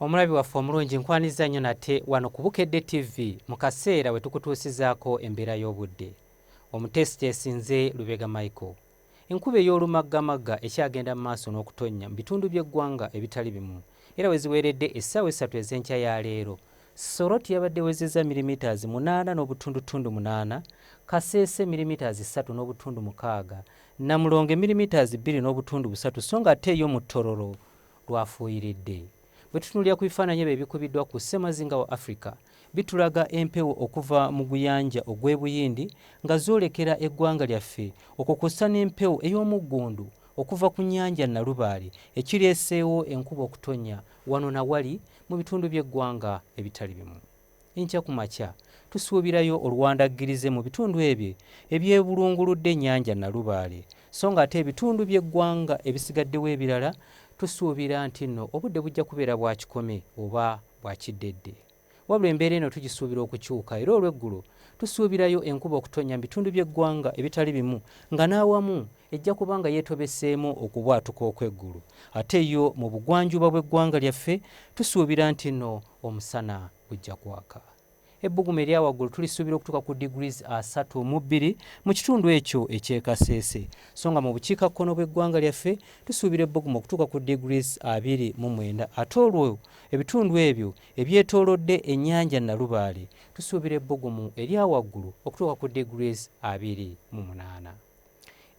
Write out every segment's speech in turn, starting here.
Omulabi waffe omulungi nkwaniza nnyo nate wano ku Bukedde TV mu kaseera we tukutuusizaako embeera y'obudde. Omuteesiteesi nze Lubega Michael. Enkuba ey'olumaggamagga ekyagenda mu maaso n'okutonnya mu bitundu by'eggwanga ebitali bimu. Era we ziweeredde essaawa 3 ez'enkya ya leero. Soroti yabadde wezezza milimitaazi 8.8, Kaseese milimitaazi 3.6, Namulonge milimitaazi 2.3 so nga ate yo mu Tororo lwafuuyiridde. Bwe tutunuulira ku bifaananyi ebyo ebikubiddwa ku ssemazinga wa Africa bitulaga empewo okuva mu guyanja ogw'Ebuyindi nga zoolekera eggwanga lyaffe okukussa n'empewo ey'omuggundu okuva ku nnyanja Nalubaale ekireeseewo enkuba okutonnya wano na wali mu bitundu by'eggwanga ebitali bimu. Enkya ku makya tusuubirayo oluwandaggirize mu bitundu ebyo ebyebulunguludde ennyanja Nalubaale so nga ate ebitundu by'eggwanga ebisigaddewo ebirala tusuubira nti nno obudde bujja kubeera bwa kikome oba bwa kiddedde. Wabula embeera eno tugisuubira okukyuka era olw'eggulu tusuubirayo enkuba okutonnya mu bitundu by'eggwanga ebitali bimu nga n'awamu ejja kuba nga yeetobeseemu okubwatuka okw'eggulu. Ate yo mu bugwanjuba bw'eggwanga lyaffe tusuubira nti nno omusana gujja kwaka. Ebbugumu erya waggulu tulisuubira okutuuka ku degrees 32 mu kitundu ekyo eky'Ekaseese so nga mu bukiikakkono bw'eggwanga lyaffe tusuubira ebbugumu okutuuka ku degrees 29 ate olwo ebitundu ebyo ebyetoolodde ennyanja Nalubaale tusuubira ebbugumu erya waggulu okutuuka ku degrees 28.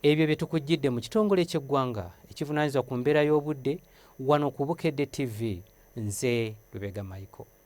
Ebyo bye tukujjidde mu kitongole ky'eggwanga ekivunaanyizibwa ku mbeera y'obudde wano ku Bukedde TV. Nze Lubega Michael.